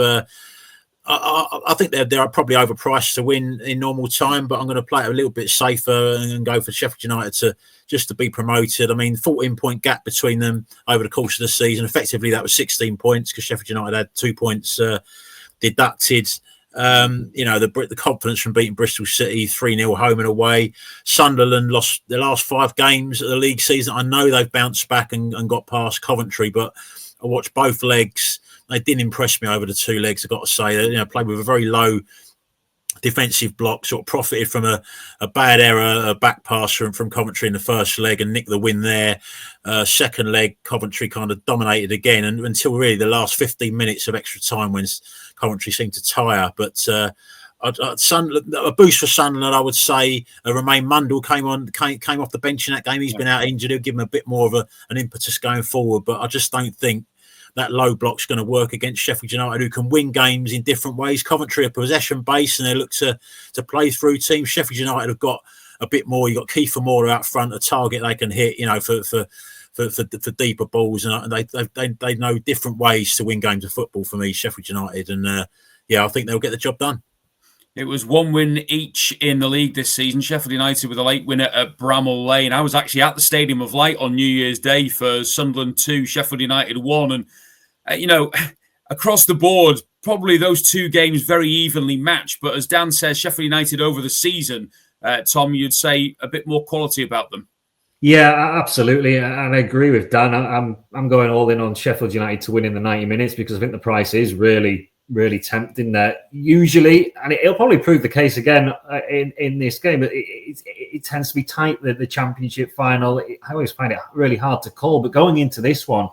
I think they're probably overpriced to win in normal time, but I'm going to play it a little bit safer and go for Sheffield United to be promoted. 14-point gap between them over the course of the season. Effectively, that was 16 points because Sheffield United had 2 points deducted. The confidence from beating Bristol City 3-0 home and away. Sunderland lost their last 5 games of the league season. I know they've bounced back and got past Coventry, but I watched both legs. They didn't impress me over the 2 legs, I've got to say. They played with a very low defensive block, sort of profited from a bad error, a back pass from Coventry in the first leg and nicked the win there. Second leg, Coventry kind of dominated again and until really the last 15 minutes of extra time when Coventry seemed to tire. But a boost for Sunderland, I would say. Romain Mundell came off the bench in that game. He's been out injured. He'll give him a bit more of an impetus going forward. But I just don't think that low block's going to work against Sheffield United, who can win games in different ways. Coventry are possession based and they look to play through teams. Sheffield United have got a bit more. You've got Kiefer Moore out front, a target they can hit, for deeper balls, and they know different ways to win games of football for me, Sheffield United, and I think they'll get the job done. It was 1 win each in the league this season. Sheffield United with a late winner at Bramall Lane. I was actually at the Stadium of Light on New Year's Day for Sunderland 2, Sheffield United 1. And, across the board, probably those 2 games very evenly matched. But as Dan says, Sheffield United over the season, Tom, you'd say a bit more quality about them. Yeah, absolutely. And I agree with Dan. I'm going all in on Sheffield United to win in the 90 minutes because I think the price is really tempting there. Usually, and it'll probably prove the case again in this game, but it tends to be tight, the Championship final. I always find it really hard to call, but going into this one,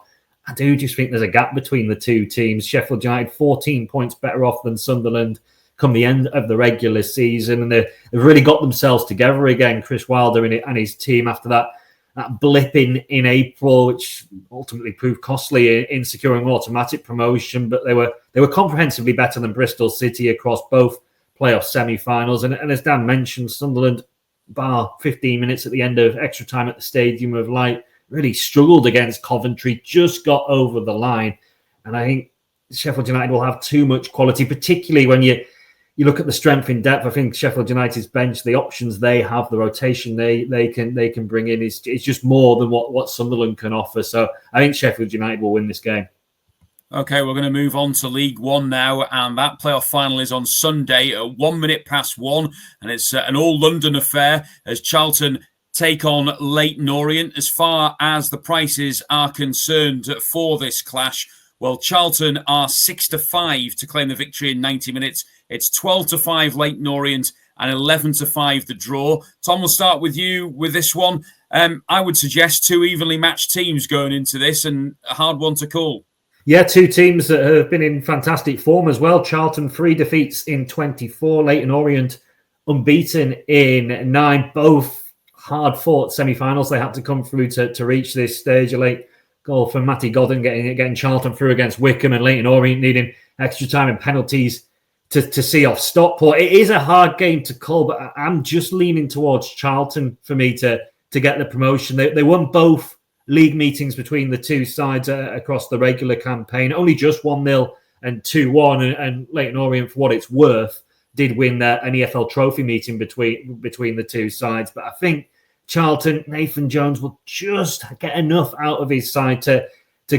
I do just think there's a gap between the two teams. Sheffield United 14 points better off than Sunderland come the end of the regular season, and they've really got themselves together again. Chris Wilder and his team after that blip in April, which ultimately proved costly in securing automatic promotion, but they were comprehensively better than Bristol City across both playoff semi-finals. And as Dan mentioned, Sunderland, bar 15 minutes at the end of extra time at the Stadium of Light, really struggled against Coventry, just got over the line. And I think Sheffield United will have too much quality, particularly when you look at the strength in depth. I think Sheffield United's bench, the options they have, the rotation they can bring in is just more than what Sunderland can offer. So I think Sheffield United will win this game. Okay, we're going to move on to League One now, and that playoff final is on Sunday at 1 minute past 1, and it's an all-London affair as Charlton take on Leyton Orient. As far as the prices are concerned for this clash, well, Charlton are 6-5 to claim the victory in 90 minutes. It's 12-5 Leyton Orient and 11-5 the draw. Tom, we'll start with you with this one. I would suggest two evenly matched teams going into this, and a hard one to call. Yeah, two teams that have been in fantastic form as well. Charlton 3 defeats in 24. Leyton Orient unbeaten in 9. Both hard-fought semi-finals they had to come through to reach this stage. A late goal from Matty Godden getting Charlton through against Wickham, and Leyton Orient needing extra time and penalties to see off Stockport. It is a hard game to call, but I'm just leaning towards Charlton for me to get the promotion. They won both league meetings between the two sides across the regular campaign, only just 1-0 and 2-1, and Leyton Orient, for what it's worth, did win an EFL trophy meeting between the two sides. But I think Charlton, Nathan Jones will just get enough out of his side to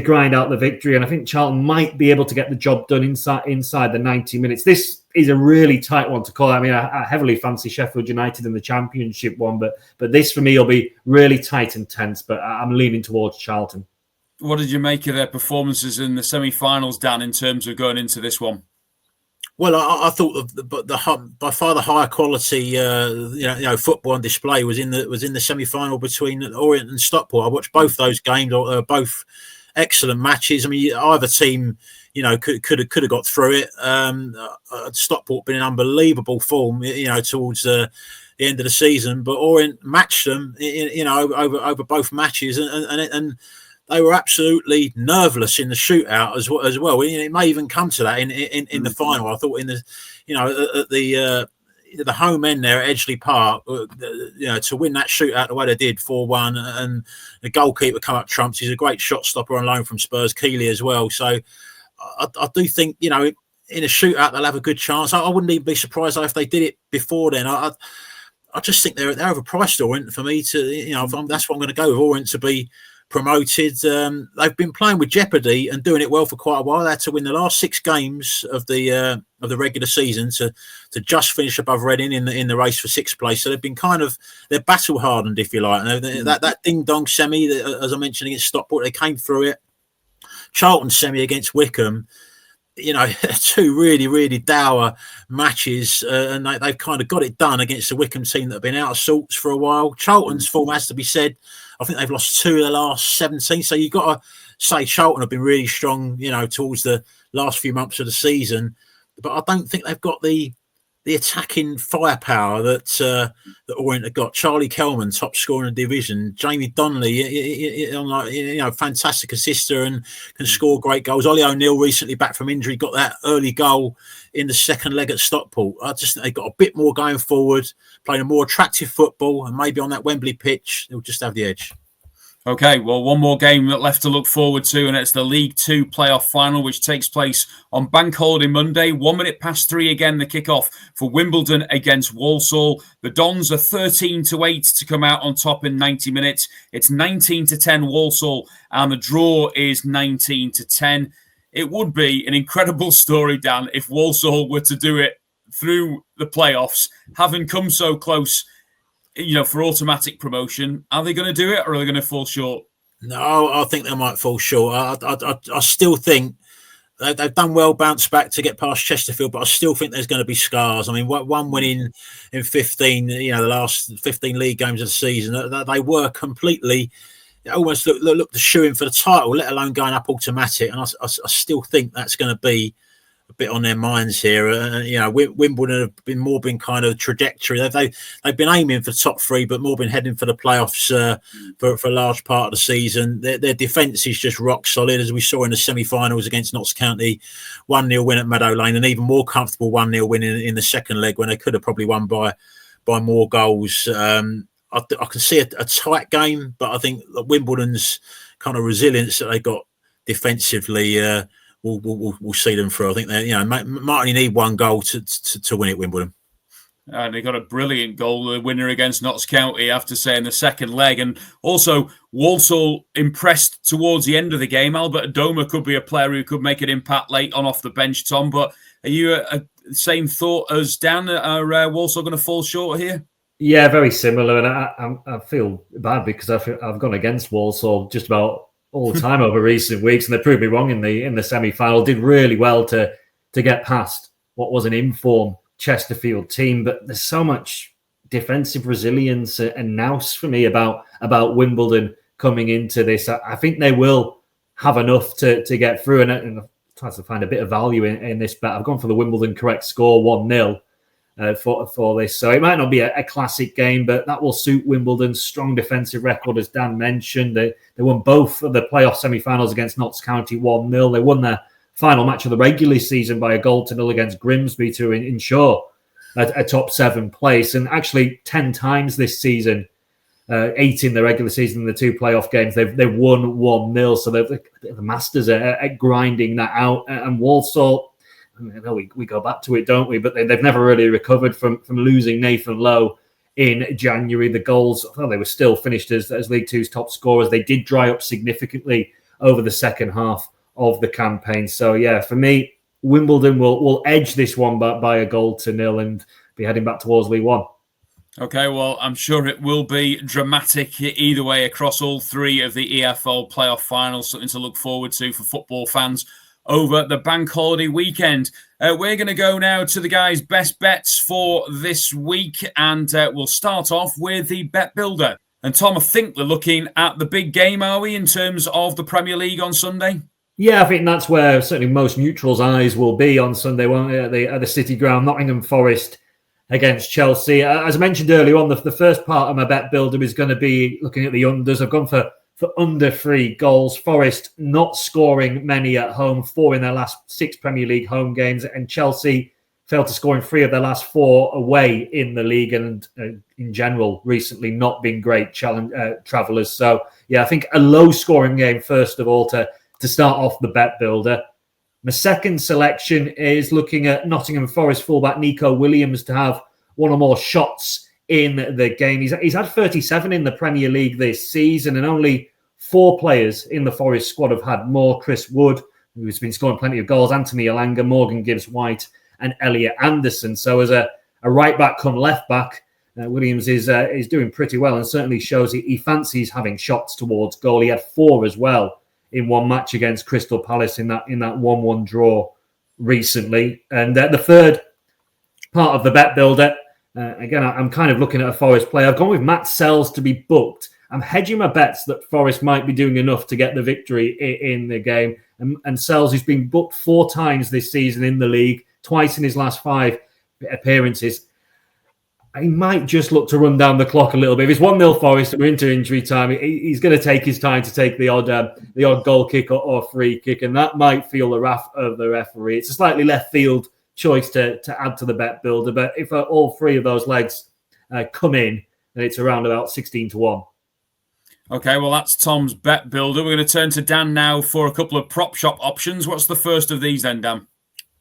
grind out the victory, and I think Charlton might be able to get the job done inside the 90 minutes. This is a really tight one to call. I mean, I heavily fancy Sheffield United in the Championship one, but this for me will be really tight and tense, but I'm leaning towards Charlton. What did you make of their performances in the semi-finals, Dan, in terms of going into this one? Well, I thought by far the higher quality, football on display was in the semi-final between Orient and Stockport. I watched both those games, both excellent matches. I mean, either team, could have got through it. Stockport been in unbelievable form, towards the end of the season, but Orient matched them, over both matches, and they were absolutely nerveless in the shootout as well. It may even come to that in the final. I thought at the home end there at Edgeley Park, to win that shootout the way they did, 4-1, and the goalkeeper come up trumps. He's a great shot stopper on loan from Spurs, Keeley as well. So I do think, in a shootout they'll have a good chance. I wouldn't even be surprised if they did it before then. I just think they're overpriced, Orient, for me to, that's what I'm going to go with, Orient to be promoted. They've been playing with jeopardy and doing it well for quite a while. They had to win the last 6 games of the regular season to just finish above Reading in the race for 6th place. So they've been they're battle hardened, if you like. And that ding dong semi, as I mentioned, against Stockport, they came through it. Charlton semi against Wickham, two really, really dour matches, and they've kind of got it done against the Wickham team that have been out of sorts for a while. Charlton's form has to be said. I think they've lost 2 of the last 17. So you've got to say Charlton have been really strong, towards the last few months of the season. But I don't think they've got the attacking firepower that Orient have got. Charlie Kelman, top scorer in the division. Jamie Donnelly, fantastic assister and can score great goals. Ollie O'Neill, recently back from injury, got that early goal in the second leg at Stockport. I just think they've got a bit more going forward, playing a more attractive football, and maybe on that Wembley pitch, they'll just have the edge. Okay, well, one more game left to look forward to, and it's the League Two playoff final, which takes place on Bank Holiday Monday, 1 minute past 3 again, the kickoff for Wimbledon against Walsall. The Dons are 13-8 to come out on top in 90 minutes. It's 19-10 Walsall, and the draw is 19-10. It would be an incredible story, Dan, if Walsall were to do it through the playoffs, having come so close, for automatic promotion. Are they going to do it, or are they going to fall short? No, I think they might fall short. I still think they've done well, bounced back to get past Chesterfield, but I still think there's going to be scars. I mean, one win in 15, the last 15 league games of the season, they were completely, almost looked the shoe in for the title, let alone going up automatic. And I still think that's going to be a bit on their minds here. Wimbledon have been kind of trajectory. They've been aiming for top 3, but more been heading for the playoffs for a large part of the season. Their defence is just rock solid, as we saw in the semi-finals against Notts County. 1-0 win at Meadow Lane, and even more comfortable 1-0 win in the second leg when they could have probably won by more goals. I can see a tight game, but I think Wimbledon's kind of resilience that they got defensively we'll see them through. I think they might only need 1 goal to win it, Wimbledon. And they got a brilliant goal, the winner against Notts County, I have to say, in the second leg. And also, Walsall impressed towards the end of the game. Albert Adoma could be a player who could make an impact late on off the bench, Tom. But are you same thought as Dan? Are Walsall going to fall short here? Yeah, very similar. And I feel bad because I've gone against Walsall just about all the time over recent weeks. And they proved me wrong in the semi-final. Did really well to get past what was an informed Chesterfield team, but there's so much defensive resilience and nous for me about Wimbledon coming into this. I think they will have enough to get through, and I've tried to find a bit of value in this bet. I've gone for the Wimbledon correct score 1-0 for this, so it might not be a classic game, but that will suit Wimbledon's strong defensive record, as Dan mentioned. They won both of the playoff semi-finals against Notts County 1-0. They won their final match of the regular season by a 1-0 against Grimsby to ensure a top 7 place. And actually 10 times this season, 8 in the regular season, the 2 playoff games, they've won 1-0. So the masters are at grinding that out. And Walsall, I know we go back to it, don't we? But they've never really recovered from losing Nathan Lowe in January. The goals, they were still finished as League Two's top scorers. They did dry up significantly over the second half of the campaign. So yeah, for me, Wimbledon will edge this one by a 0 and be heading back towards League One. Okay, well, I'm sure it will be dramatic either way across all 3 of the EFL Playoff finals. Something to look forward to for football fans over the bank holiday weekend. We're going to go now to the guys' best bets for this week, and we'll start off with the bet builder. And Tom, I think we're looking at the big game, are we, in terms of the Premier League on Sunday? Yeah, I think that's where certainly most neutrals' eyes will be on Sunday, won't they, at the City Ground, Nottingham Forest against Chelsea. As I mentioned earlier on, the first part of my bet builder is going to be looking at the unders. I've gone for under 3 goals. Forest not scoring many at home, 4 in their last 6 Premier League home games, and Chelsea failed to score in 3 of their last 4 away in the league, and in general recently not been great travellers. So yeah, I think a low-scoring game first of all to start off the bet builder. My second selection is looking at Nottingham Forest fullback Nico Williams to have 1 or more shots in the game. He's had 37 in the Premier League this season, and only 4 players in the Forest squad have had more. Chris Wood, who's been scoring plenty of goals, Anthony Elanga, Morgan Gibbs-White, and Elliot Anderson. So as a right back come left back, Williams is doing pretty well, and certainly shows he fancies having shots towards goal. He had 4 as well in one match against Crystal Palace in that 1-1 draw recently. And the third part of the bet builder, again, I'm kind of looking at a Forest player. I've gone with Matt Sells to be booked. I'm hedging my bets that Forest might be doing enough to get the victory in the game. And Sells, who's been booked 4 times this season in the league, twice in his last 5 appearances, he might just look to run down the clock a little bit. If it's 1-0 Forest and we're into injury time, he's going to take his time to take the odd goal kick or free kick, and that might feel the wrath of the referee. It's a slightly left field choice to add to the bet builder, but if all 3 of those legs come in, then it's around about 16-1. Okay, well, that's Tom's bet builder. We're going to turn to Dan now for a couple of prop shop options. What's the first of these then, Dan?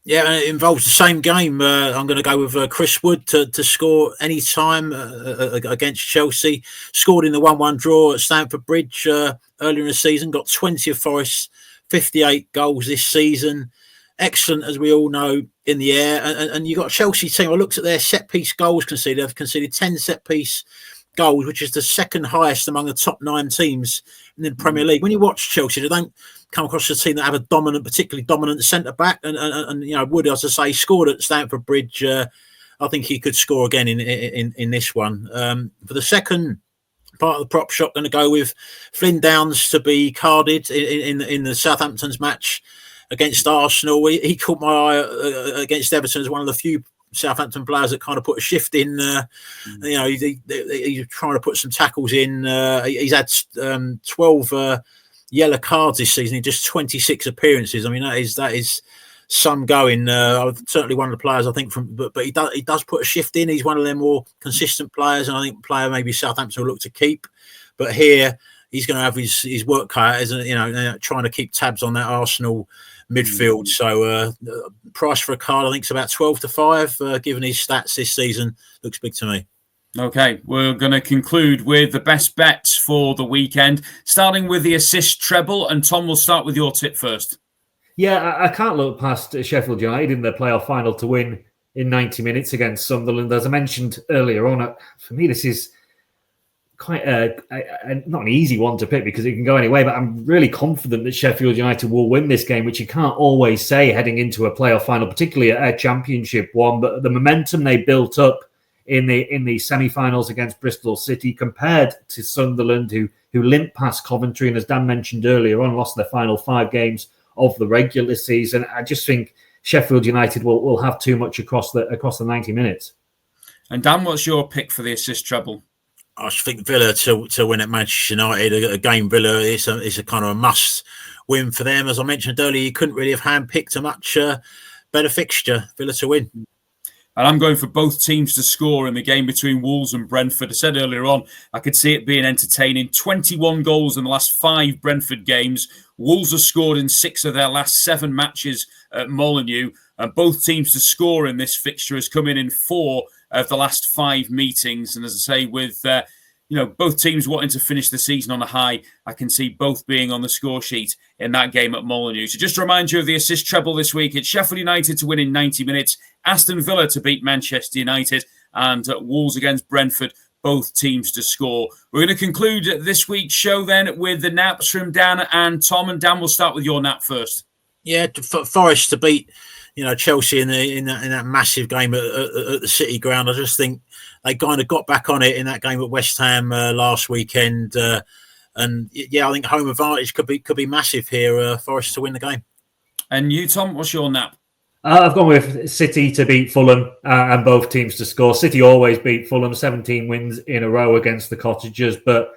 Yeah, it involves the same game. I'm going to go with Chris Wood to score any time against Chelsea. Scored in the 1-1 draw at Stamford Bridge earlier in the season. Got 20 of Forest's 58 goals this season. Excellent, as we all know, in the air. And you've got a Chelsea team. I looked at their set-piece goals conceded. They've conceded 10 set-piece goals, which is the second highest among the top 9 teams in the Premier League. When you watch Chelsea, they don't come across a team that have a particularly dominant centre back, and you know, Wood, as I say, scored at Stamford Bridge. I think he could score again in this one. For the second part of the prop shop, going to go with Flynn Downs to be carded in the Southampton's match against Arsenal. He caught my eye against Everton as one of the few Southampton players that kind of put a shift in. You know, he's trying to put some tackles in. He's had 12 yellow cards this season in just 26 appearances. I mean, that is some going. Certainly one of the players I think but he does put a shift in. He's one of their more consistent players, and I think player maybe Southampton will look to keep. But here, he's going to have his work cut out, isn't it? Trying to keep tabs on that Arsenal midfield. So price for a card, I think, is about 12-5. Given his stats this season, looks big to me. Okay, we're going to conclude with the best bets for the weekend, starting with the assist treble. And Tom, we'll start with your tip first. Yeah, I can't look past Sheffield United in the playoff final to win in 90 minutes against Sunderland. As I mentioned earlier on, for me, this is quite not an easy one to pick because it can go any way, but I'm really confident that Sheffield United will win this game, which you can't always say heading into a playoff final, particularly a championship one. But the momentum they built up in the semi-finals against Bristol City compared to Sunderland, who limped past Coventry and, as Dan mentioned earlier on, lost their final 5 games of the regular season. I just think Sheffield United will have too much across the 90 minutes. And Dan, what's your pick for the assist treble? I think Villa to win at Manchester United. A game Villa is a kind of a must win for them. As I mentioned earlier, you couldn't really have handpicked a much better fixture. Villa to win. And I'm going for both teams to score in the game between Wolves and Brentford. I said earlier on, I could see it being entertaining. 21 goals in the last 5 Brentford games. Wolves have scored in 6 of their last 7 matches at Molineux. And both teams to score in this fixture has come in 4 of the last 5 meetings. And as I say, with both teams wanting to finish the season on a high, I can see both being on the score sheet in that game at Molineux. So just to remind you of the assist treble this week, it's Sheffield United to win in 90 minutes, Aston Villa to beat Manchester United, and Wolves against Brentford, both teams to score. We're going to conclude this week's show then with the naps from Dan and Tom. And Dan, we'll start with your nap first. Yeah, Forest to beat Chelsea in that massive game at the City ground. I just think they kind of got back on it in that game at West Ham last weekend. And I think home advantage could be massive here. Forest to win the game. And you, Tom, what's your nap? I've gone with City to beat Fulham and both teams to score. City always beat Fulham, 17 wins in a row against the Cottagers, but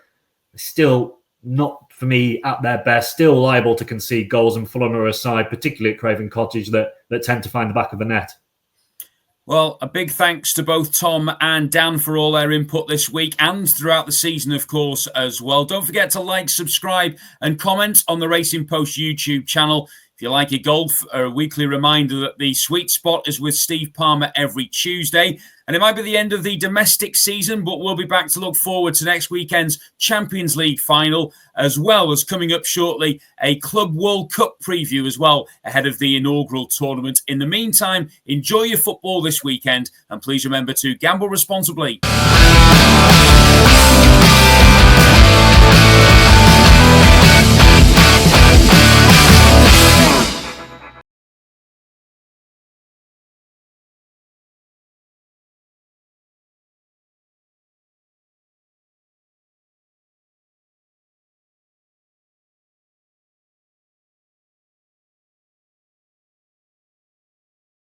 still not, for me, at their best. Still liable to concede goals, and Fulham are a side, particularly at Craven Cottage, that tend to find the back of the net. Well, a big thanks to both Tom and Dan for all their input this week and throughout the season, of course, as well. Don't forget to like, subscribe and comment on the Racing Post YouTube channel. If you like your golf, a weekly reminder that the Sweet Spot is with Steve Palmer every Tuesday. And it might be the end of the domestic season, but we'll be back to look forward to next weekend's Champions League final, as well as coming up shortly a Club World Cup preview as well ahead of the inaugural tournament. In the meantime, enjoy your football this weekend and please remember to gamble responsibly.